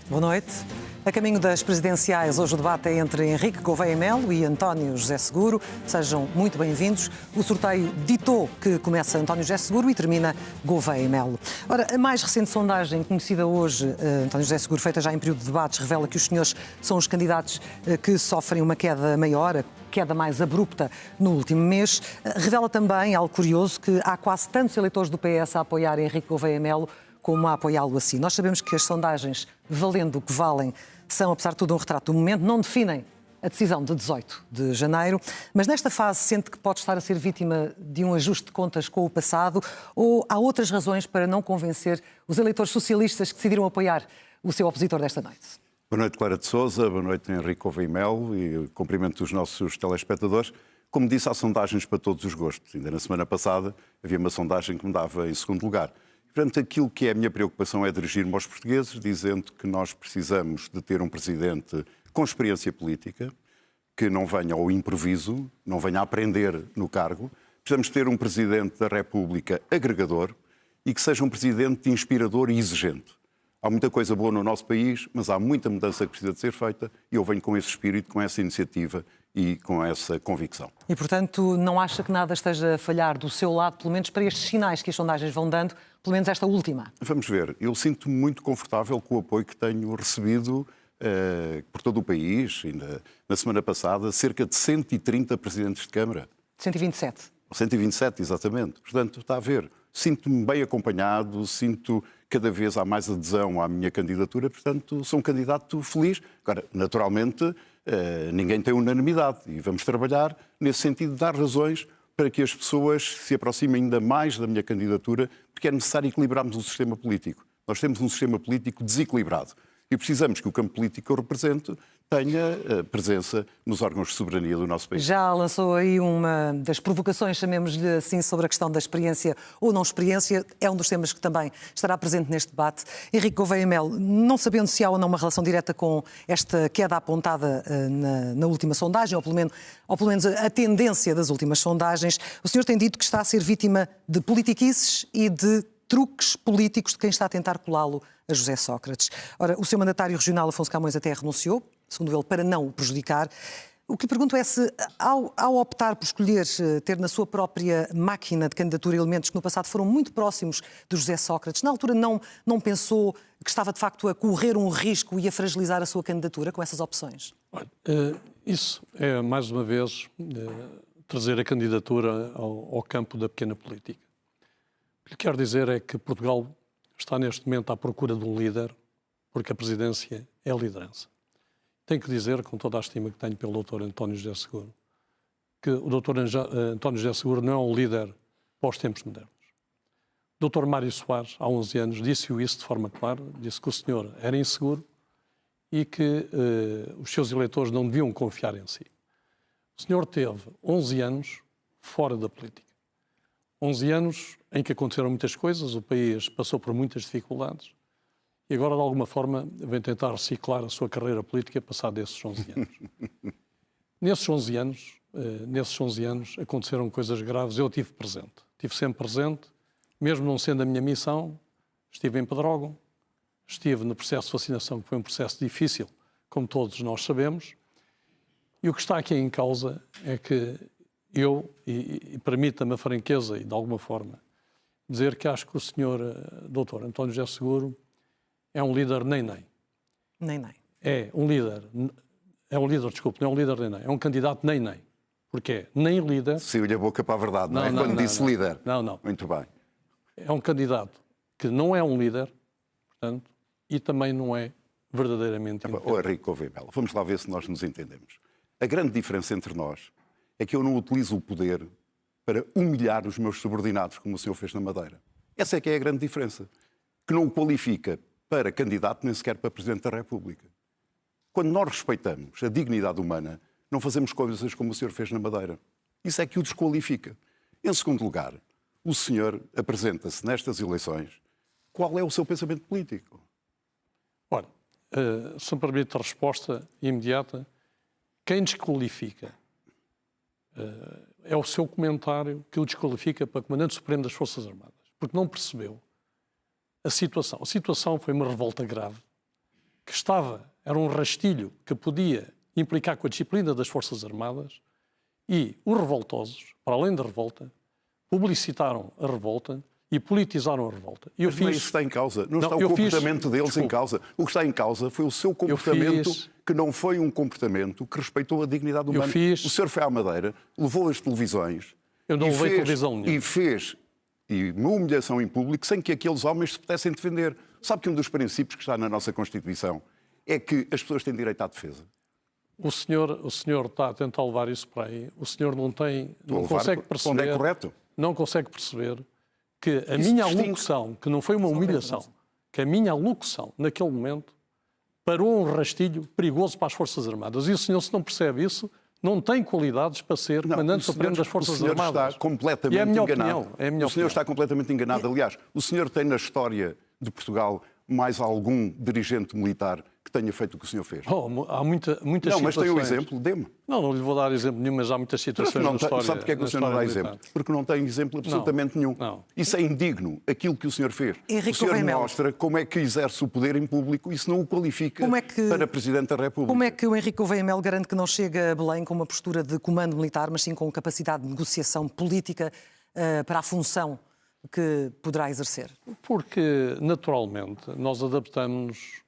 Boa noite. A caminho das presidenciais, hoje o debate é entre Henrique Gouveia Melo e António José Seguro. Sejam muito bem-vindos. O sorteio ditou que começa António José Seguro e termina Gouveia Melo. Ora, a mais recente sondagem conhecida hoje, António José Seguro, feita já em período de debates, revela que os senhores são os candidatos que sofrem uma queda maior, a queda mais abrupta no último mês. Revela também, algo curioso, que há quase tantos eleitores do PS a apoiar Henrique Gouveia Melo como a apoiá-lo assim. Nós sabemos que as sondagens, valendo o que valem, são, apesar de tudo, um retrato do momento, não definem a decisão de 18 de janeiro, mas nesta fase sente que pode estar a ser vítima de um ajuste de contas com o passado ou há outras razões para não convencer os eleitores socialistas que decidiram apoiar o seu opositor desta noite? Boa noite, Clara de Sousa, boa noite, Henrique Gouveia Melo, e cumprimento os nossos telespectadores. Como disse, há sondagens para todos os gostos. Ainda na semana passada havia uma sondagem que me dava em segundo lugar. Portanto, aquilo que é a minha preocupação é dirigir-me aos portugueses, dizendo que nós precisamos de ter um presidente com experiência política, que não venha ao improviso, não venha a aprender no cargo. Precisamos ter um presidente da República agregador e que seja um presidente inspirador e exigente. Há muita coisa boa no nosso país, mas há muita mudança que precisa de ser feita e eu venho com esse espírito, com essa iniciativa e com essa convicção. E, portanto, não acha que nada esteja a falhar do seu lado, pelo menos para estes sinais que as sondagens vão dando, pelo menos esta última? Vamos ver. Eu sinto-me muito confortável com o apoio que tenho recebido por todo o país. Ainda na semana passada, cerca de 130 presidentes de Câmara. 127. 127, exatamente. Portanto, está a ver. Sinto-me bem acompanhado, sinto cada vez há mais adesão à minha candidatura, portanto, sou um candidato feliz. Agora, naturalmente, ninguém tem unanimidade e vamos trabalhar nesse sentido de dar razões para que as pessoas se aproximem ainda mais da minha candidatura, porque é necessário equilibrarmos o sistema político. Nós temos um sistema político desequilibrado e precisamos que o campo político que eu represento tenha presença nos órgãos de soberania do nosso país. Já lançou aí uma das provocações, chamemos-lhe assim, sobre a questão da experiência ou não experiência. É um dos temas que também estará presente neste debate. Henrique Gouveia Melo, não sabendo se há ou não uma relação direta com esta queda apontada na última sondagem, ou pelo menos a tendência das últimas sondagens, o senhor tem dito que está a ser vítima de politiquices e de truques políticos de quem está a tentar colá-lo a José Sócrates. Ora, o seu mandatário regional, Afonso Camões, até renunciou, segundo ele, para não o prejudicar. O que lhe pergunto é se, ao optar por escolher ter na sua própria máquina de candidatura elementos que no passado foram muito próximos do José Sócrates, na altura não pensou que estava de facto a correr um risco e a fragilizar a sua candidatura com essas opções? Isso é, mais uma vez, trazer a candidatura ao campo da pequena política. O que lhe quero dizer é que Portugal está neste momento à procura de um líder, porque a presidência é a liderança. Tenho que dizer, com toda a estima que tenho pelo Dr. António José Seguro, que o Dr. António José Seguro não é um líder para os tempos modernos. O Dr. Mário Soares, há 11 anos, disse-o isso de forma clara, disse que o senhor era inseguro e que os seus eleitores não deviam confiar em si. O senhor teve 11 anos fora da política. 11 anos em que aconteceram muitas coisas, o país passou por muitas dificuldades e agora, de alguma forma, vem tentar reciclar a sua carreira política passado esses 11 anos. Nesses 11 anos aconteceram coisas graves, eu estive presente. Estive sempre presente, mesmo não sendo a minha missão, estive em Pedrógão, estive no processo de vacinação, que foi um processo difícil, como todos nós sabemos, e o que está aqui em causa é que eu, e permita-me a franqueza e de alguma forma, dizer que acho que o senhor Dr. António José Seguro é um líder nem-nem. Nem-nem. É um líder, não é um líder nem-nem, é um candidato nem-nem. Porque é nem líder... Saiu-lhe a boca para a verdade, não é? Quando disse líder. Não. Muito bem. É um candidato que não é um líder, portanto, e também não é verdadeiramente... Henrique Gouveia Melo, vamos lá ver se nós nos entendemos. A grande diferença entre nós é que eu não utilizo o poder para humilhar os meus subordinados, como o senhor fez na Madeira. Essa é que é a grande diferença. Que não o qualifica para candidato, nem sequer para Presidente da República. Quando nós respeitamos a dignidade humana, não fazemos coisas como o senhor fez na Madeira. Isso é que o desqualifica. Em segundo lugar, o senhor apresenta-se nestas eleições. Qual é o seu pensamento político? Ora, se me permite a resposta imediata, quem desqualifica é o seu comentário que o desqualifica para Comandante Supremo das Forças Armadas, porque não percebeu a situação. A situação foi uma revolta grave, que era um rastilho que podia implicar com a disciplina das Forças Armadas, e os revoltosos, para além da revolta, publicitaram a revolta e politizaram a revolta. Mas não é isso que está em causa. Não está o comportamento deles em causa. O que está em causa foi o seu comportamento, que não foi um comportamento que respeitou a dignidade humana. O senhor foi à Madeira, levou as televisões... Eu não levei televisão nenhuma. E fez uma humilhação em público sem que aqueles homens se pudessem defender. Sabe que um dos princípios que está na nossa Constituição é que as pessoas têm direito à defesa. O senhor está a tentar levar isso para aí. O senhor não consegue perceber... Onde é correto? Não consegue perceber que a minha alocução, que não foi uma humilhação, que a minha alocução, naquele momento, parou um rastilho perigoso para as Forças Armadas. E o senhor, se não percebe isso, não tem qualidades para ser comandante supremo das Forças Armadas. O senhor está completamente enganado. O senhor está completamente enganado. Aliás, o senhor tem na história de Portugal mais algum dirigente militar que tenha feito o que o senhor fez? Há muitas situações. Não, mas tem um exemplo, dê-me. Não lhe vou dar exemplo nenhum, mas há muitas situações na história. Sabe porque é que o senhor não dá exemplo? Porque não tem exemplo absolutamente nenhum. Isso é indigno, aquilo que o senhor fez. O senhor mostra como é que exerce o poder em público e isso não o qualifica para Presidente da República. Como é que o Henrique Gouveia Melo garante que não chega a Belém com uma postura de comando militar, mas sim com capacidade de negociação política para a função que poderá exercer? Porque, naturalmente, nós adaptamos-nos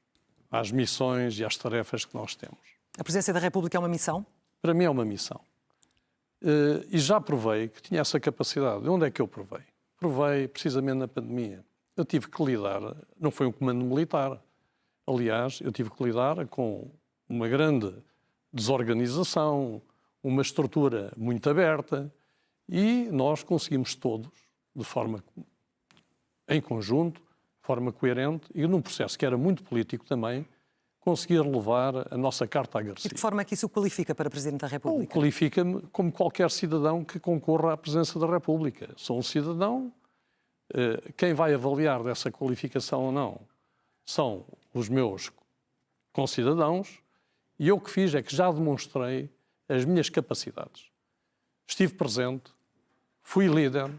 às missões e às tarefas que nós temos. A Presidência da República é uma missão? Para mim é uma missão. E já provei que tinha essa capacidade. Onde é que eu provei? Provei precisamente na pandemia. Eu tive que lidar, não foi um comando militar. Aliás, eu tive que lidar com uma grande desorganização, uma estrutura muito aberta, e nós conseguimos todos, de forma em conjunto, de forma coerente, e num processo que era muito político também, conseguir levar a nossa carta a Garcia. E de que forma é que isso o qualifica para Presidente da República? Qualifica-me como qualquer cidadão que concorra à presidência da República. Sou um cidadão, quem vai avaliar dessa qualificação ou não são os meus concidadãos, e eu o que fiz é que já demonstrei as minhas capacidades. Estive presente, fui líder,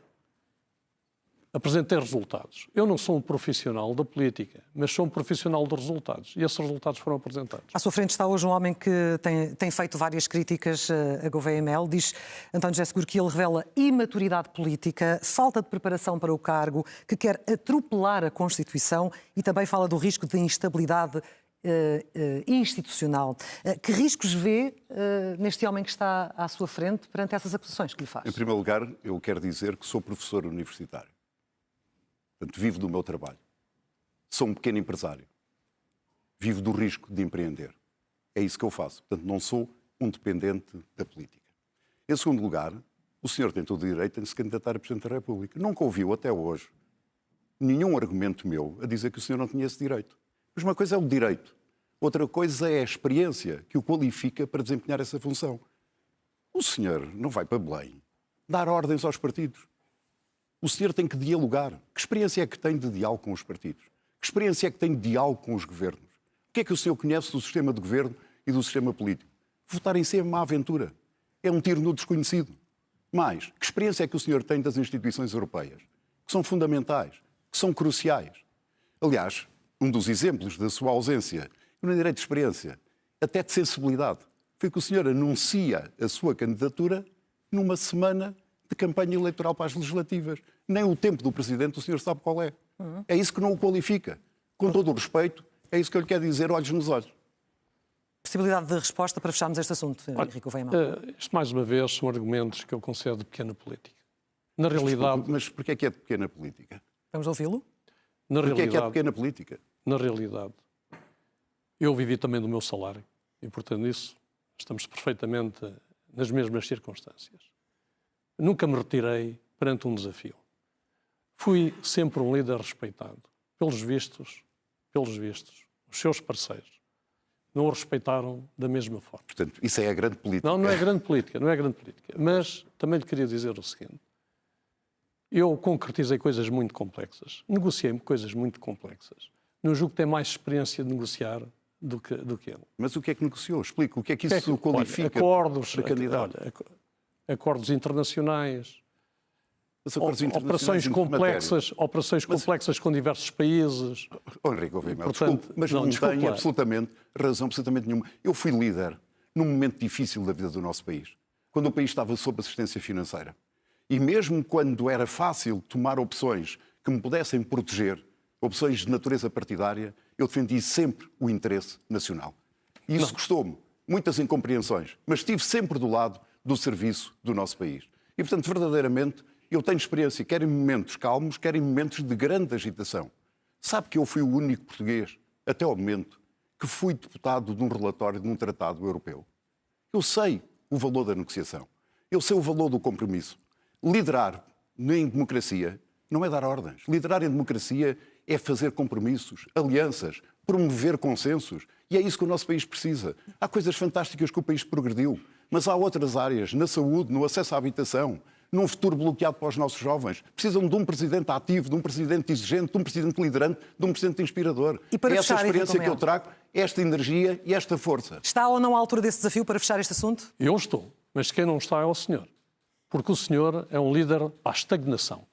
apresentei resultados. Eu não sou um profissional da política, mas sou um profissional de resultados. E esses resultados foram apresentados. À sua frente está hoje um homem que tem feito várias críticas a Gouveia Melo. Diz António José Seguro que ele revela imaturidade política, falta de preparação para o cargo, que quer atropelar a Constituição e também fala do risco de instabilidade institucional. Que riscos vê neste homem que está à sua frente perante essas acusações que lhe faz? Em primeiro lugar, eu quero dizer que sou professor universitário. Portanto, vivo do meu trabalho. Sou um pequeno empresário. Vivo do risco de empreender. É isso que eu faço. Portanto, não sou um dependente da política. Em segundo lugar, o senhor tem todo o direito de se candidatar a Presidente da República. Nunca ouviu, até hoje, nenhum argumento meu a dizer que o senhor não tinha esse direito. Mas uma coisa é o direito. Outra coisa é a experiência que o qualifica para desempenhar essa função. O senhor não vai para Belém dar ordens aos partidos. O senhor tem que dialogar. Que experiência é que tem de diálogo com os partidos? Que experiência é que tem de diálogo com os governos? O que é que o senhor conhece do sistema de governo e do sistema político? Votar em si é uma aventura. É um tiro no desconhecido. Mas, que experiência é que o senhor tem das instituições europeias? Que são fundamentais, que são cruciais. Aliás, um dos exemplos da sua ausência, eu não direi de experiência, até de sensibilidade, foi que o senhor anuncia a sua candidatura numa semana de campanha eleitoral para as legislativas. Nem o tempo do Presidente o senhor sabe qual é. É isso que não o qualifica. Com todo o respeito, é isso que eu lhe quero dizer, olhos nos olhos. Possibilidade de resposta para fecharmos este assunto, Henrique Gouveia Melo? Isto, mais uma vez, são argumentos que eu considero de pequena política. Na realidade... Mas porquê é que é de pequena política? Vamos ouvi-lo? Porquê é que é de pequena política? Na realidade, eu vivi também do meu salário. E, portanto, isso estamos perfeitamente nas mesmas circunstâncias. Nunca me retirei perante um desafio. Fui sempre um líder respeitado. Pelos vistos, os seus parceiros não o respeitaram da mesma forma. Portanto, isso é a grande política. Não é grande política, não é grande política. Mas também lhe queria dizer o seguinte. Eu concretizei coisas muito complexas. Negociei coisas muito complexas. Não julgo que tem mais experiência de negociar do que ele. Mas o que é que negociou? Explica. O que é que isso qualifica acordos, para candidato? Acordos internacionais. operações complexas com diversos países. Henrique Gouveia, desculpe, mas não tem absolutamente razão, absolutamente nenhuma. Eu fui líder num momento difícil da vida do nosso país, quando o país estava sob assistência financeira. E mesmo quando era fácil tomar opções que me pudessem proteger, opções de natureza partidária, eu defendi sempre o interesse nacional. E isso custou-me muitas incompreensões, mas estive sempre do lado do serviço do nosso país. E, portanto, verdadeiramente, eu tenho experiência, quer em momentos calmos, quer em momentos de grande agitação. Sabe que eu fui o único português, até ao momento, que fui deputado de um relatório de um tratado europeu. Eu sei o valor da negociação. Eu sei o valor do compromisso. Liderar em democracia não é dar ordens. Liderar em democracia é fazer compromissos, alianças, promover consensos. E é isso que o nosso país precisa. Há coisas fantásticas que o país progrediu, mas há outras áreas, na saúde, no acesso à habitação, num futuro bloqueado para os nossos jovens. Precisam de um presidente ativo, de um presidente exigente, de um presidente liderante, de um presidente inspirador. E para é essa fechar, experiência que eu trago, esta energia e esta força. Está ou não à altura desse desafio para fechar este assunto? Eu estou, mas quem não está é o senhor. Porque o senhor é um líder para a estagnação.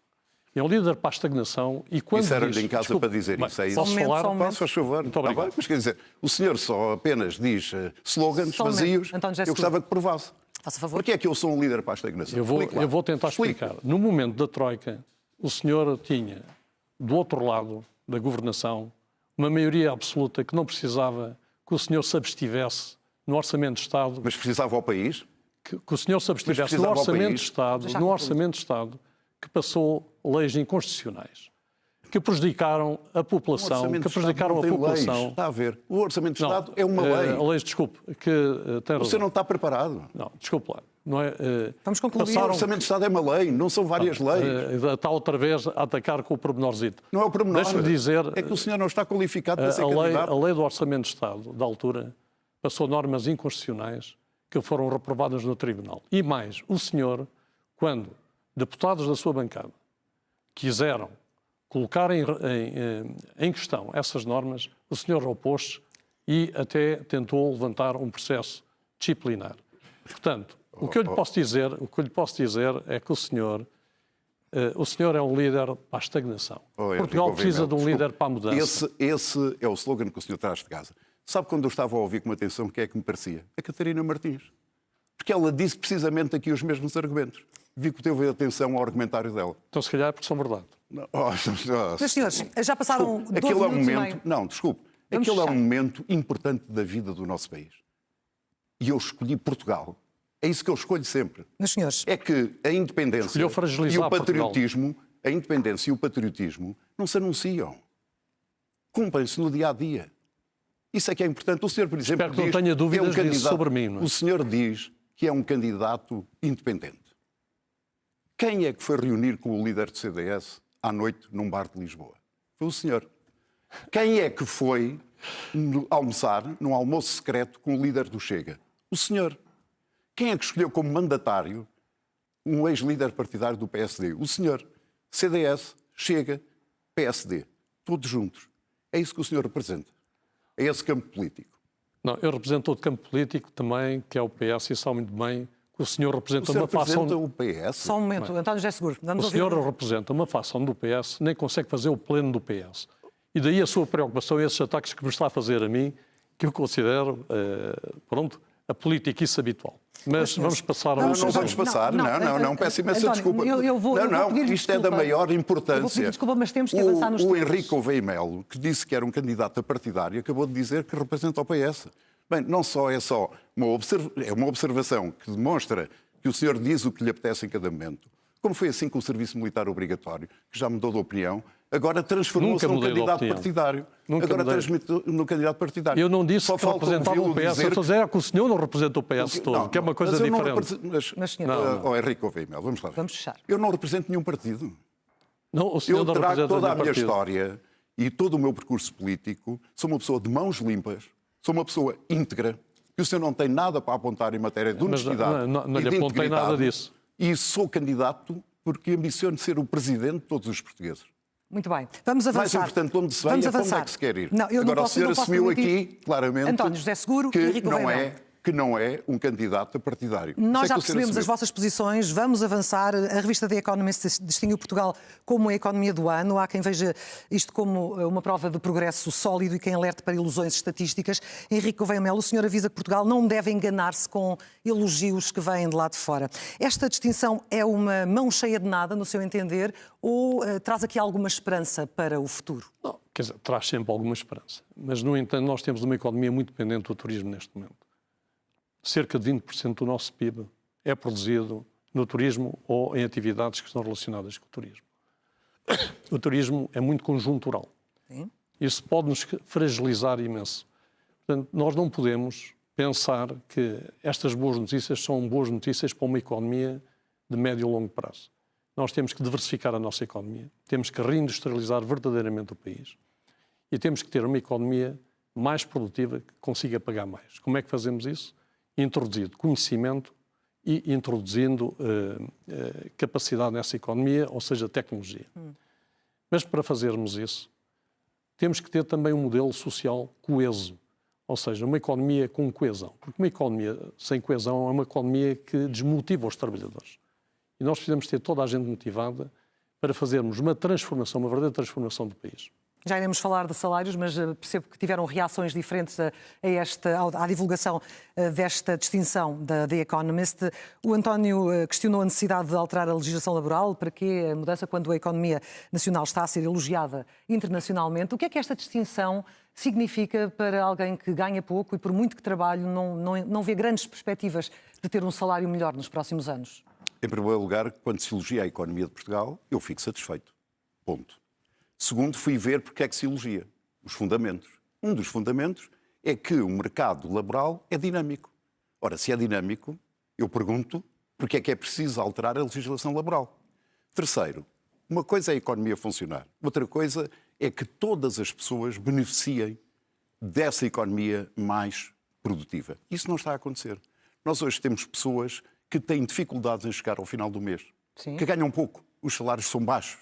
É um líder para a estagnação e quando isso era-lhe em casa para dizer isso. É isso. Posso falar? Posso, faz favor. Muito obrigado. Mas quer dizer, o senhor só apenas diz slogans vazios. Eu gostava que provasse. Faça favor. Porquê é que eu sou um líder para a estagnação? Eu vou tentar explicar. No momento da Troika, o senhor tinha, do outro lado da governação, uma maioria absoluta que não precisava que o senhor se abstivesse no Orçamento de Estado. Mas precisava ao país? Que o senhor se abstivesse no Orçamento de Estado, que passou leis inconstitucionais, que prejudicaram a população, Está a ver. O Orçamento de Estado é uma lei. Leis, desculpe, que tem razão. Você não está preparado. Não, desculpe lá. Não é, vamos concluir. O Orçamento de Estado é uma lei, não são várias leis. Está outra vez a atacar com o pormenorzito. Não é o pormenor. Deixa-me dizer... É que o senhor não está qualificado para ser candidato. A lei do Orçamento de Estado, da altura, passou normas inconstitucionais que foram reprovadas no Tribunal. E mais, o senhor, quando deputados da sua bancada quiseram colocar em questão essas normas, o senhor opôs-se e até tentou levantar um processo disciplinar. Portanto, o que eu lhe posso dizer é que o senhor é um líder para a estagnação. Portugal precisa de um líder para a mudança. Esse é o slogan que o senhor traz de casa. Sabe quando eu estava a ouvir com atenção quem é que me parecia? A Catarina Martins. Porque ela disse precisamente aqui os mesmos argumentos. Vi que teve atenção ao argumentário dela. Então, se calhar é porque são verdade. Mas, senhores, já passaram 12 minutos e meio. Não, desculpe. Aquele é um momento importante da vida do nosso país. E eu escolhi Portugal. É isso que eu escolho sempre. Mas, senhores... É que a independência e o patriotismo, a independência e o patriotismo não se anunciam. Cumprem-se no dia-a-dia. Isso é que é importante. O senhor, por exemplo, diz que não tenha dúvidas que é um candidato, sobre mim. Não é? O senhor diz que é um candidato independente. Quem é que foi reunir com o líder do CDS à noite num bar de Lisboa? Foi o senhor. Quem é que foi almoçar num almoço secreto com o líder do Chega? O senhor. Quem é que escolheu como mandatário um ex-líder partidário do PSD? O senhor. CDS, Chega, PSD. Todos juntos. É isso que o senhor representa. É esse campo político. Não, eu represento outro campo político também, que é o PS, e sabe muito bem que o senhor representa uma facção... O PS? Só um momento, António José Seguro. O senhor representa uma facção do PS, nem consegue fazer o pleno do PS. E daí a sua preocupação e esses ataques que me está a fazer a mim, que eu considero, a política habitual. Mas vamos passar... Não vamos passar. Não, peço imensa desculpa. Isto é da maior importância. Desculpa, mas temos que avançar nos O Henrique Gouveia Melo, que disse que era um candidato a partidário, acabou de dizer que representa o PS. Bem, não só é uma observação que demonstra que o senhor diz o que lhe apetece em cada momento, como foi assim com o serviço militar obrigatório, que já mudou de opinião, agora transformou-se num candidato partidário. No candidato partidário. Eu não disse que representava o PS, eu estou a dizer que o senhor não representa o PS todo, que é uma coisa diferente. Henrique Gouveia Melo, vamos lá ver. Vamos fechar. Eu não represento nenhum partido. Não, o senhor eu não trago toda a minha partido. história e todo o meu percurso político. Sou uma pessoa de mãos limpas, sou uma pessoa íntegra, que o senhor não tem nada para apontar em matéria de honestidade. Não lhe apontei nada disso. E sou candidato porque ambiciono ser o presidente de todos os portugueses. Muito bem. Vamos avançar. Mais importante, onde se vem é para onde é que se quer ir. Não, Agora, o senhor assumiu aqui, claramente, António José Seguro, que Henrique não é que não é um candidato partidário. Nós já percebemos as vossas posições, vamos avançar. A revista The Economist distinguiu Portugal como a economia do ano. Há quem veja isto como uma prova de progresso sólido e quem alerte para ilusões estatísticas. Henrique Gouveia Melo, o senhor avisa que Portugal não deve enganar-se com elogios que vêm de lá de fora. Esta distinção é uma mão cheia de nada, no seu entender, ou traz aqui alguma esperança para o futuro? Não, quer dizer, traz sempre alguma esperança. Mas, no entanto, nós temos uma economia muito dependente do turismo neste momento. Cerca de 20% do nosso PIB é produzido no turismo ou em atividades que estão relacionadas com o turismo. O turismo é muito conjuntural. Sim. Isso pode-nos fragilizar imenso. Portanto, nós não podemos pensar que estas boas notícias são boas notícias para uma economia de médio e longo prazo. Nós temos que diversificar a nossa economia, temos que reindustrializar verdadeiramente o país e temos que ter uma economia mais produtiva que consiga pagar mais. Como é que fazemos isso? Introduzindo conhecimento e introduzindo capacidade nessa economia, ou seja, tecnologia. Mas para fazermos isso, temos que ter também um modelo social coeso, ou seja, uma economia com coesão. Porque uma economia sem coesão é uma economia que desmotiva os trabalhadores. E nós precisamos ter toda a gente motivada para fazermos uma transformação, uma verdadeira transformação do país. Já iremos falar de salários, mas percebo que tiveram reações diferentes à divulgação desta distinção da The Economist. O António questionou a necessidade de alterar a legislação laboral. Para que a mudança quando a economia nacional está a ser elogiada internacionalmente? O que é que esta distinção significa para alguém que ganha pouco e, por muito que trabalhe, não vê grandes perspectivas de ter um salário melhor nos próximos anos? Em primeiro lugar, quando se elogia a economia de Portugal, eu fico satisfeito. Ponto. Segundo, fui ver porque é que se elogia. Os fundamentos. Um dos fundamentos é que o mercado laboral é dinâmico. Ora, se é dinâmico, eu pergunto porque é que é preciso alterar a legislação laboral. Terceiro, uma coisa é a economia funcionar. Outra coisa é que todas as pessoas beneficiem dessa economia mais produtiva. Isso não está a acontecer. Nós hoje temos pessoas que têm dificuldades em chegar ao final do mês. Sim. Que ganham pouco. Os salários são baixos.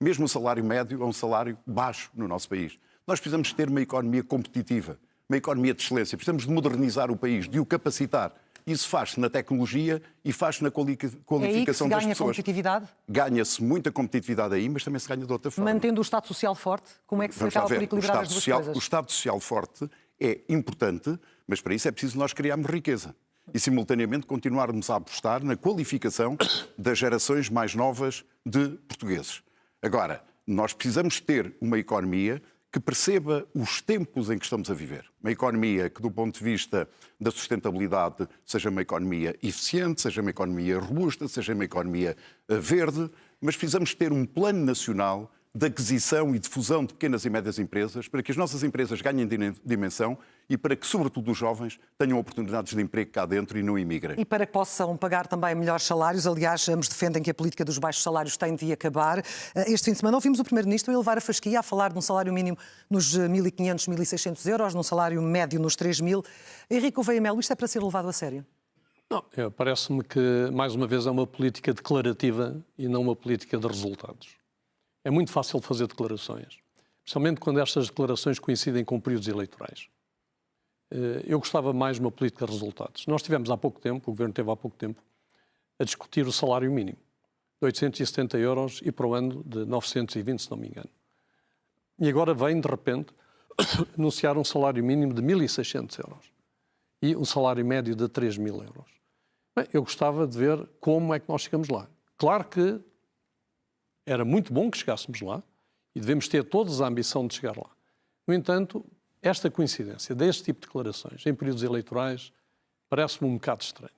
Mesmo o salário médio é um salário baixo no nosso país. Nós precisamos ter uma economia competitiva, uma economia de excelência. Precisamos de modernizar o país, de o capacitar. Isso faz-se na tecnologia e faz-se na qualificação das pessoas. É aí que se ganha competitividade? Ganha-se muita competitividade aí, mas também se ganha de outra forma. Mantendo o Estado Social forte, como é que se acaba por equilibrar as duas coisas? O Estado Social forte é importante, mas para isso é preciso nós criarmos riqueza. E, simultaneamente, continuarmos a apostar na qualificação das gerações mais novas de portugueses. Agora, nós precisamos ter uma economia que perceba os tempos em que estamos a viver. Uma economia que, do ponto de vista da sustentabilidade, seja uma economia eficiente, seja uma economia robusta, seja uma economia verde, mas precisamos ter um plano nacional de aquisição e difusão de pequenas e médias empresas, para que as nossas empresas ganhem dimensão e para que, sobretudo, os jovens tenham oportunidades de emprego cá dentro e não emigrem. E para que possam pagar também melhores salários. Aliás, ambos defendem que a política dos baixos salários tem de acabar. Este fim de semana ouvimos o Primeiro-Ministro elevar a fasquia a falar de um salário mínimo nos 1.500, 1.600 euros, num salário médio nos 3.000. Henrique Gouveia Melo, isto é para ser levado a sério? Não, parece-me que, mais uma vez, é uma política declarativa e não uma política de resultados. É muito fácil fazer declarações, especialmente quando estas declarações coincidem com períodos eleitorais. Eu gostava mais de uma política de resultados. Nós tivemos há pouco tempo, o Governo teve há pouco tempo, a discutir o salário mínimo, de 870 euros e para o ano de 920, se não me engano. E agora vem, de repente, anunciar um salário mínimo de 1.600 euros e um salário médio de 3.000 euros. Bem, eu gostava de ver como é que nós chegamos lá. Claro que era muito bom que chegássemos lá e devemos ter todos a ambição de chegar lá. No entanto, esta coincidência deste tipo de declarações em períodos eleitorais parece-me um bocado estranho.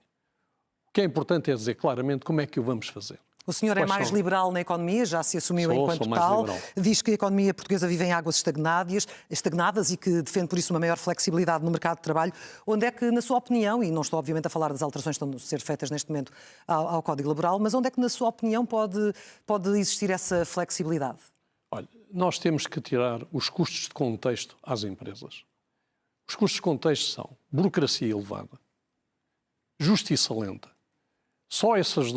O que é importante é dizer claramente como é que o vamos fazer. O senhor é mais liberal na economia, já se assumiu enquanto tal. Diz que a economia portuguesa vive em águas estagnadas e que defende por isso uma maior flexibilidade no mercado de trabalho. Onde é que, na sua opinião, e não estou obviamente a falar das alterações que estão a ser feitas neste momento ao Código Laboral, mas onde é que, na sua opinião, pode existir essa flexibilidade? Olha, nós temos que tirar os custos de contexto às empresas. Os custos de contexto são burocracia elevada, justiça lenta. Só essas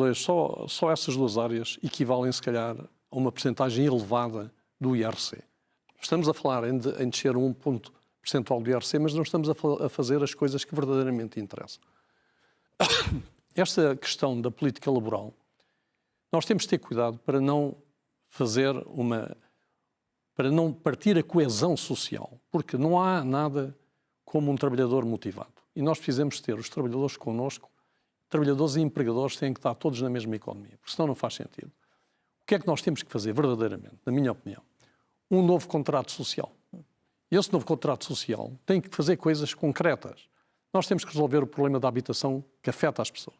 duas áreas equivalem, se calhar, a uma percentagem elevada do IRC. Estamos a falar em descer 1 ponto percentual do IRC, mas não estamos a fazer as coisas que verdadeiramente interessam. Esta questão da política laboral, nós temos de ter cuidado para não para não partir a coesão social, porque não há nada como um trabalhador motivado. E nós precisamos ter os trabalhadores connosco, trabalhadores e empregadores têm que estar todos na mesma economia, porque senão não faz sentido. O que é que nós temos que fazer verdadeiramente, na minha opinião? Um novo contrato social. E esse novo contrato social tem que fazer coisas concretas. Nós temos que resolver o problema da habitação que afeta as pessoas.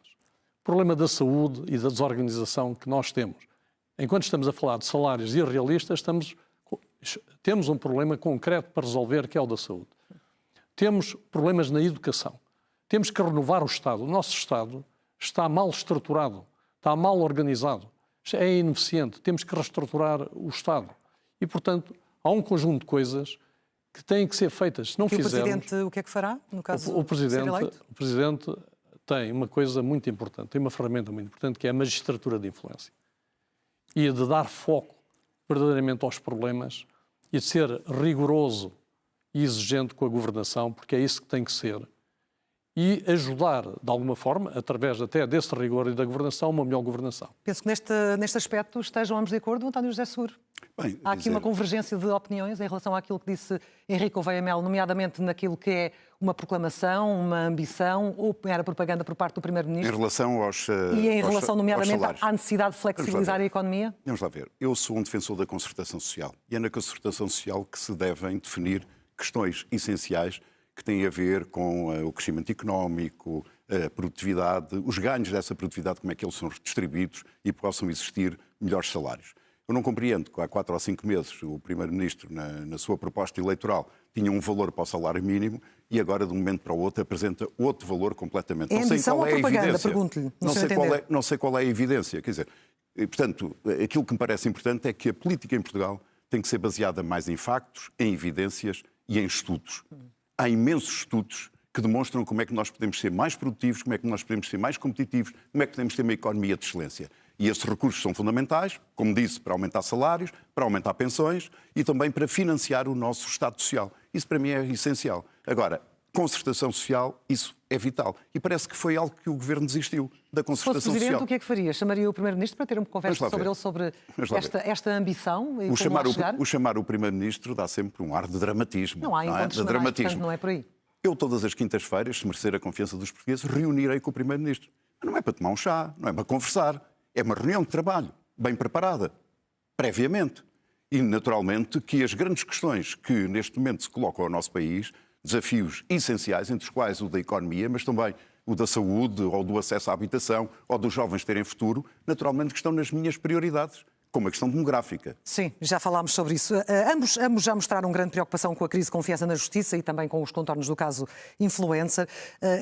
O problema da saúde e da desorganização que nós temos. Enquanto estamos a falar de salários irrealistas, temos um problema concreto para resolver, que é o da saúde. Temos problemas na educação. Temos que renovar o Estado. O nosso Estado está mal estruturado, está mal organizado, é ineficiente. Temos que reestruturar o Estado. E, portanto, há um conjunto de coisas que têm que ser feitas. Se não fizermos... E o Presidente o que é que fará, no caso de ser eleito? O Presidente tem uma coisa muito importante, tem uma ferramenta muito importante, que é a magistratura de influência. E de dar foco verdadeiramente aos problemas e de ser rigoroso e exigente com a governação, porque é isso que tem que ser. E ajudar, de alguma forma, através até desse rigor e da governação, uma melhor governação. Penso que neste aspecto estejam ambos de acordo, António José Seguro. Bem, há aqui uma convergência de opiniões em relação àquilo que disse Henrique Gouveia Melo, nomeadamente naquilo que é uma proclamação, uma ambição ou era propaganda por parte do Primeiro-Ministro? Em relação aos E em relação, nomeadamente, à necessidade de flexibilizar a economia? Vamos lá ver. Eu sou um defensor da concertação social. E é na concertação social que se devem definir questões essenciais que têm a ver com o crescimento económico, a produtividade, os ganhos dessa produtividade, como é que eles são distribuídos e possam existir melhores salários. Eu não compreendo que há 4 ou 5 meses o Primeiro-Ministro, na sua proposta eleitoral, tinha um valor para o salário mínimo e agora, de um momento para o outro, apresenta outro valor completamente. É ambição ou propaganda? Pergunto-lhe. Não sei qual é a evidência. Quer dizer, portanto, aquilo que me parece importante é que a política em Portugal tem que ser baseada mais em factos, em evidências e em estudos. Há imensos estudos que demonstram como é que nós podemos ser mais produtivos, como é que nós podemos ser mais competitivos, como é que podemos ter uma economia de excelência. E esses recursos são fundamentais, como disse, para aumentar salários, para aumentar pensões e também para financiar o nosso Estado Social. Isso para mim é essencial. Agora, concertação social, isso é vital. E parece que foi algo que o Governo desistiu da concertação social. Se fosse Presidente, o que é que faria? Chamaria o Primeiro-Ministro para ter uma conversa sobre ele, sobre esta ambição? E o chamar o Primeiro-Ministro dá sempre um ar de dramatismo. Não há encontros semanais, portanto não é por aí. Eu, todas as quintas-feiras, se merecer a confiança dos portugueses, reunirei com o Primeiro-Ministro. Mas não é para tomar um chá, não é para conversar. É uma reunião de trabalho, bem preparada, previamente. E, naturalmente, que as grandes questões que neste momento se colocam ao nosso país, desafios essenciais, entre os quais o da economia, mas também o da saúde, ou do acesso à habitação, ou dos jovens terem futuro, naturalmente que estão nas minhas prioridades, como a questão demográfica. Sim, já falámos sobre isso. Ambos já mostraram grande preocupação com a crise de confiança na justiça e também com os contornos do caso Influencer.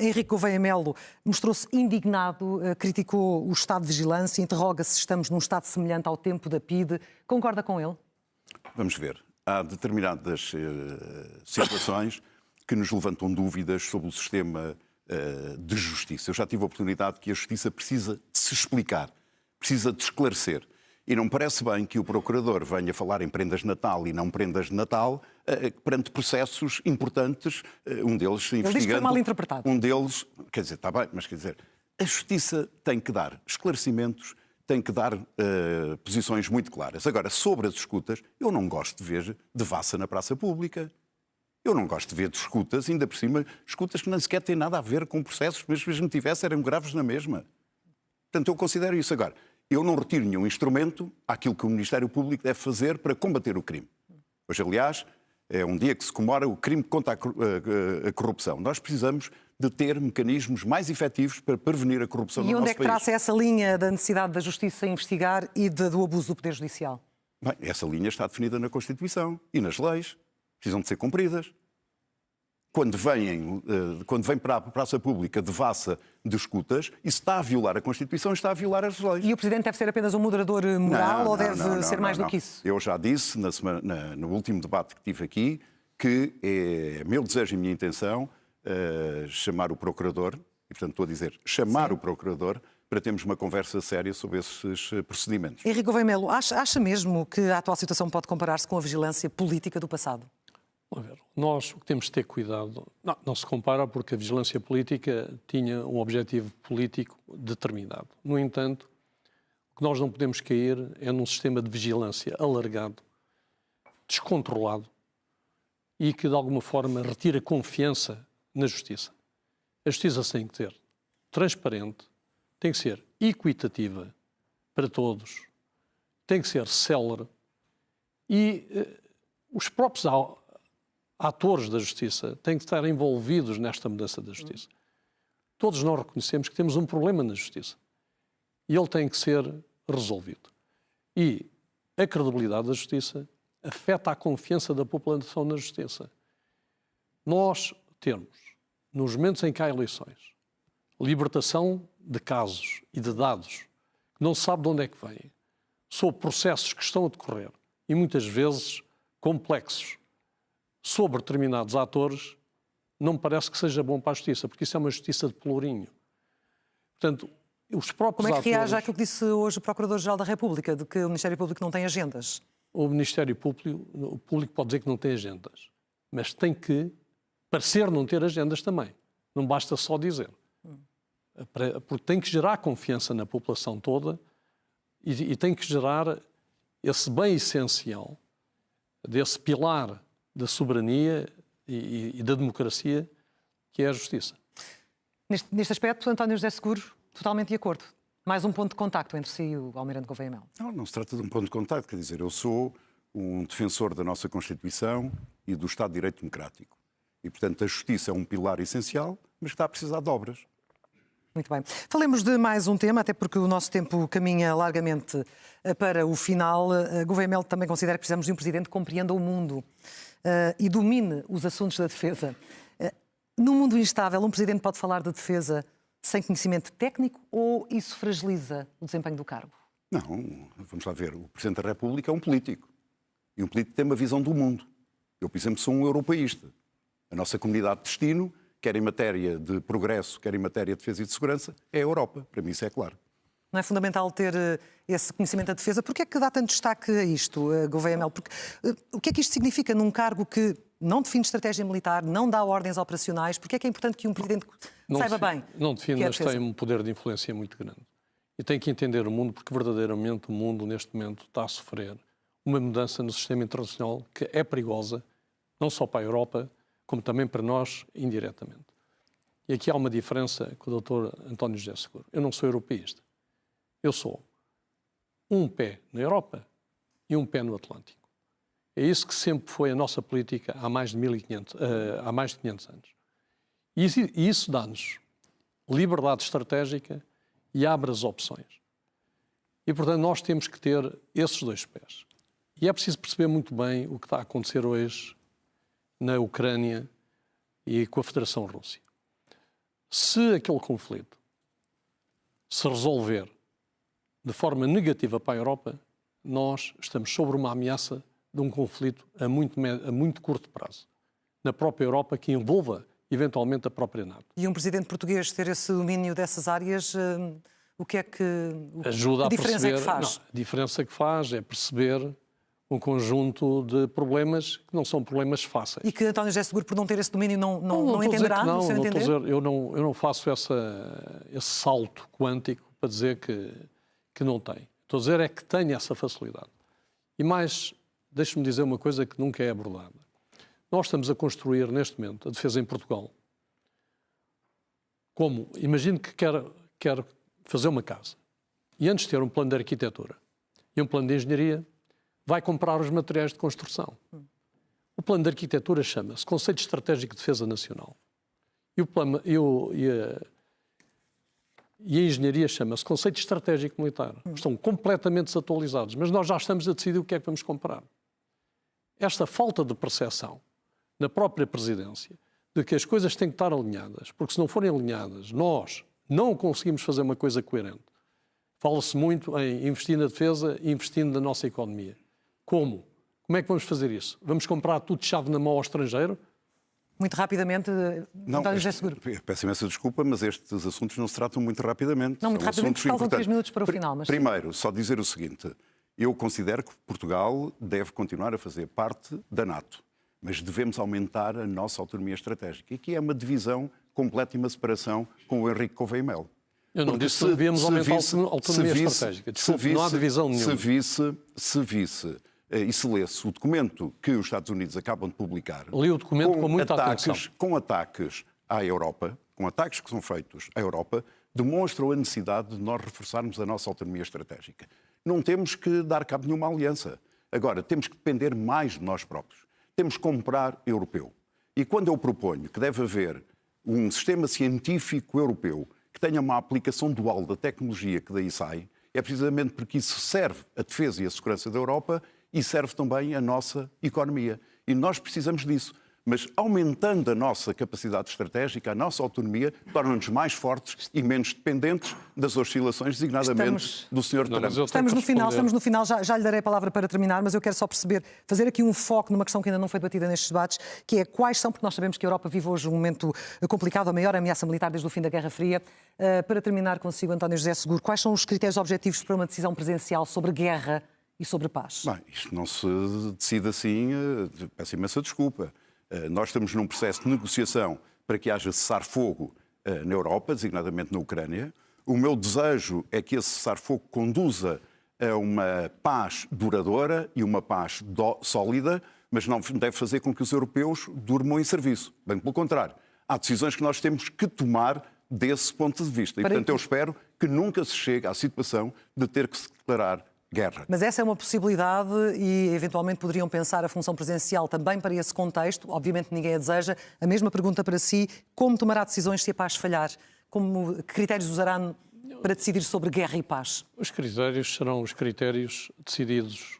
Henrique Gouveia Melo mostrou-se indignado, criticou o estado de vigilância, interroga se estamos num estado semelhante ao tempo da PIDE. Concorda com ele? Vamos ver. Há determinadas situações que nos levantam dúvidas sobre o sistema de justiça. Eu já tive a oportunidade que a justiça precisa de se explicar, precisa de esclarecer. E não parece bem que o Procurador venha falar em prendas de Natal e não prendas de Natal perante processos importantes, um deles investigando... Ele diz que foi mal interpretado. Um deles, quer dizer, está bem, mas quer dizer, a Justiça tem que dar esclarecimentos, tem que dar posições muito claras. Agora, sobre as escutas, eu não gosto de ver devassa na praça pública. Eu não gosto de ver escutas, ainda por cima, escutas que nem sequer têm nada a ver com processos, mas mesmo tivesse, eram graves na mesma. Portanto, eu considero isso. Agora, eu não retiro nenhum instrumento àquilo que o Ministério Público deve fazer para combater o crime. Hoje, aliás, é um dia que se comemora o crime contra a corrupção. Nós precisamos de ter mecanismos mais efetivos para prevenir a corrupção no nosso país. E onde é que traça essa linha da necessidade da Justiça investigar e do abuso do Poder Judicial? Bem, essa linha está definida na Constituição e nas leis. Precisam de ser cumpridas. Quando vem para a praça pública devassa de escutas, isso está a violar a Constituição e está a violar as leis. E o Presidente deve ser apenas um moderador moral ou deve ser mais do que isso? Eu já disse no último debate que tive aqui que é meu desejo e minha intenção chamar o Procurador, e portanto estou a dizer chamar o Procurador, para termos uma conversa séria sobre esses procedimentos. Henrique Gouveia Melo, acha mesmo que a atual situação pode comparar-se com a vigilância política do passado? Vamos ver, nós o que temos de ter cuidado, não se compara porque a vigilância política tinha um objetivo político determinado. No entanto, o que nós não podemos cair é num sistema de vigilância alargado, descontrolado e que de alguma forma retira confiança na justiça. A justiça tem que ser transparente, tem que ser equitativa para todos, tem que ser célere e os próprios atores da justiça têm que estar envolvidos nesta mudança da justiça. Todos nós reconhecemos que temos um problema na justiça e ele tem que ser resolvido. E a credibilidade da justiça afeta a confiança da população na justiça. Nós temos, nos momentos em que há eleições, libertação de casos e de dados que não se sabe de onde é que vêm, sobre processos que estão a decorrer e muitas vezes complexos, sobre determinados atores, não me parece que seja bom para a justiça, porque isso é uma justiça de pelourinho. Portanto, os próprios Como é que reage atores... àquilo que disse hoje o Procurador-Geral da República, de que o Ministério Público não tem agendas? O Ministério Público pode dizer que não tem agendas, mas tem que parecer não ter agendas também. Não basta só dizer. Porque tem que gerar confiança na população toda e tem que gerar esse bem essencial desse pilar da soberania e da democracia, que é a justiça. Neste aspecto, António José Seguro, totalmente de acordo. Mais um ponto de contacto entre si e o Almirante Gouveia Melo. Não se trata de um ponto de contacto, quer dizer, eu sou um defensor da nossa Constituição e do Estado de Direito Democrático. E, portanto, a justiça é um pilar essencial, mas que está a precisar de obras. Muito bem. Falemos de mais um tema, até porque o nosso tempo caminha largamente para o final. Gouveia Melo também considera que precisamos de um presidente que compreenda o mundo e domine os assuntos da defesa. Num mundo instável, um presidente pode falar de defesa sem conhecimento técnico ou isso fragiliza o desempenho do cargo? Não, vamos lá ver. O Presidente da República é um político. E um político tem uma visão do mundo. Eu, por exemplo, sou um europeísta. A nossa comunidade de destino, quer em matéria de progresso, quer em matéria de defesa e de segurança, é a Europa. Para mim isso é claro. Não é fundamental ter esse conhecimento da defesa? Porquê é que dá tanto destaque a isto, Gouveia Melo? Porque o que é que isto significa num cargo que não define estratégia militar, não dá ordens operacionais? Porquê é que é importante que um presidente saiba bem? Não define, mas tem um poder de influência muito grande. E tem que entender o mundo, porque verdadeiramente o mundo, neste momento, está a sofrer uma mudança no sistema internacional que é perigosa, não só para a Europa, como também para nós, indiretamente. E aqui há uma diferença com o Dr. António José Seguro. Eu não sou europeísta. Eu sou um pé na Europa e um pé no Atlântico. É isso que sempre foi a nossa política há mais de 500 anos. E isso dá-nos liberdade estratégica e abre as opções. E, portanto, nós temos que ter esses dois pés. E é preciso perceber muito bem o que está a acontecer hoje na Ucrânia e com a Federação Russa. Se aquele conflito se resolver de forma negativa para a Europa, nós estamos sobre uma ameaça de um conflito a muito curto prazo, na própria Europa, que envolva eventualmente a própria NATO. E um presidente português ter esse domínio dessas áreas, o que é que... Ajuda a diferença perceber, é que faz? Não, a diferença que faz é perceber um conjunto de problemas que não são problemas fáceis. E que António José Seguro, por não ter esse domínio, não entenderá, no seu entender? Eu não faço esse salto quântico para dizer que não tem. Estou a dizer é que tem essa facilidade. E mais, deixe-me dizer uma coisa que nunca é abordada. Nós estamos a construir, neste momento, a defesa em Portugal. Como, imagine que quer fazer uma casa. E antes de ter um plano de arquitetura e um plano de engenharia, vai comprar os materiais de construção. O plano de arquitetura chama-se Conceito Estratégico de Defesa Nacional. E a engenharia chama-se Conceito Estratégico Militar. Estão completamente desatualizados, mas nós já estamos a decidir o que é que vamos comprar. Esta falta de percepção na própria presidência de que as coisas têm que estar alinhadas, porque se não forem alinhadas, nós não conseguimos fazer uma coisa coerente. Fala-se muito em investir na defesa e investindo na nossa economia. Como? Como é que vamos fazer isso? Vamos comprar tudo de chave na mão ao estrangeiro? Muito rapidamente, António José Seguro. Peço imensa desculpa, mas estes assuntos não se tratam muito rapidamente. Não, muito rapidamente, porque faltam 3 minutos para o final. Mas... Primeiro, só dizer o seguinte. Eu considero que Portugal deve continuar a fazer parte da NATO. mas devemos aumentar a nossa autonomia estratégica. E aqui é uma divisão completa e uma separação com o Henrique Gouveia Melo. Eu não disse que devíamos aumentar a autonomia estratégica. Desculpe, não há divisão nenhuma. Se visse e se lesse o documento que os Estados Unidos acabam de publicar... Li o documento com muita atenção. Com ataques à Europa, com ataques que são feitos à Europa, demonstram a necessidade de nós reforçarmos a nossa autonomia estratégica. Não temos que dar cabo de nenhuma aliança. Agora, temos que depender mais de nós próprios. Temos que comprar europeu. E quando eu proponho que deve haver um sistema científico europeu que tenha uma aplicação dual da tecnologia que daí sai, é precisamente porque isso serve a defesa e a segurança da Europa e serve também a nossa economia. E nós precisamos disso. Mas aumentando a nossa capacidade estratégica, a nossa autonomia, torna-nos mais fortes e menos dependentes das oscilações, designadamente do Sr. Trump. Estamos no final, já lhe darei a palavra para terminar, mas eu quero só perceber, fazer aqui um foco numa questão que ainda não foi debatida nestes debates, que é quais são, porque nós sabemos que a Europa vive hoje um momento complicado, a maior ameaça militar desde o fim da Guerra Fria. Para terminar consigo, António José Seguro, quais são os critérios objetivos para uma decisão presidencial sobre guerra e sobre paz? Bem, isto não se decide assim, peço imensa desculpa. Nós estamos num processo de negociação para que haja cessar-fogo na Europa, designadamente na Ucrânia. O meu desejo é que esse cessar-fogo conduza a uma paz duradoura e uma paz sólida, mas não deve fazer com que os europeus durmam em serviço. Bem pelo contrário. Há decisões que nós temos que tomar desse ponto de vista. E, portanto, eu espero que nunca se chegue à situação de ter que se declarar guerra. Mas essa é uma possibilidade e, eventualmente, poderiam pensar a função presidencial também para esse contexto. Obviamente, ninguém a deseja. A mesma pergunta para si. Como tomará decisões se a paz falhar? Que critérios usará para decidir sobre guerra e paz? Os critérios serão os critérios decididos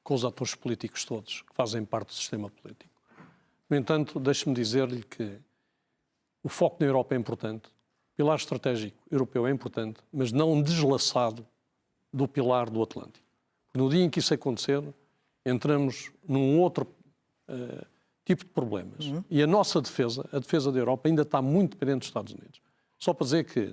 com os atores políticos todos, que fazem parte do sistema político. No entanto, deixe-me dizer-lhe que o foco na Europa é importante, o pilar estratégico europeu é importante, mas não deslaçado do pilar do Atlântico. No dia em que isso acontecer, entramos num outro tipo de problemas. E a nossa defesa, a defesa da Europa, ainda está muito dependente dos Estados Unidos. Só para dizer que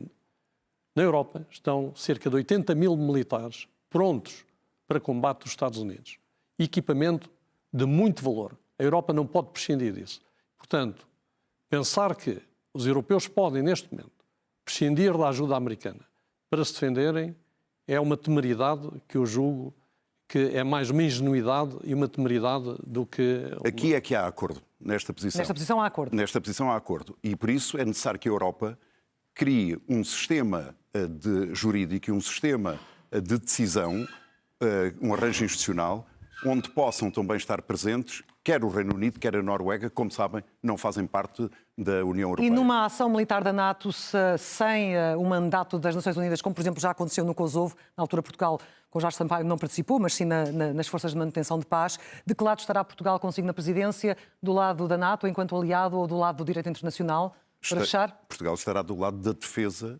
na Europa estão cerca de 80 mil militares prontos para combate dos Estados Unidos. Equipamento de muito valor. A Europa não pode prescindir disso. Portanto, pensar que os europeus podem, neste momento, prescindir da ajuda americana para se defenderem é uma temeridade que eu julgo que é mais uma ingenuidade e uma temeridade do que... Aqui é que há acordo, nesta posição. Nesta posição há acordo. Nesta posição há acordo. E por isso é necessário que a Europa crie um sistema jurídico e um sistema de decisão, um arranjo institucional, onde possam também estar presentes quer o Reino Unido, quer a Noruega, como sabem, não fazem parte da União Europeia. E numa ação militar da NATO, sem o mandato das Nações Unidas, como por exemplo já aconteceu no Kosovo, na altura Portugal, com Jorge Sampaio, não participou, mas sim nas forças de manutenção de paz, de que lado estará Portugal consigo na presidência? Do lado da NATO, enquanto aliado, ou do lado do direito internacional? Para fechar? Portugal estará do lado da defesa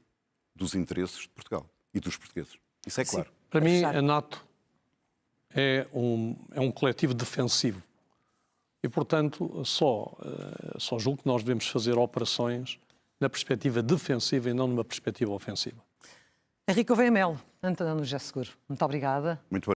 dos interesses de Portugal e dos portugueses. Isso é claro. Sim. Para mim, a NATO é um coletivo defensivo. E, portanto, só julgo que nós devemos fazer operações na perspectiva defensiva e não numa perspectiva ofensiva. Henrique Gouveia Melo, António José Seguro, muito obrigada. Muito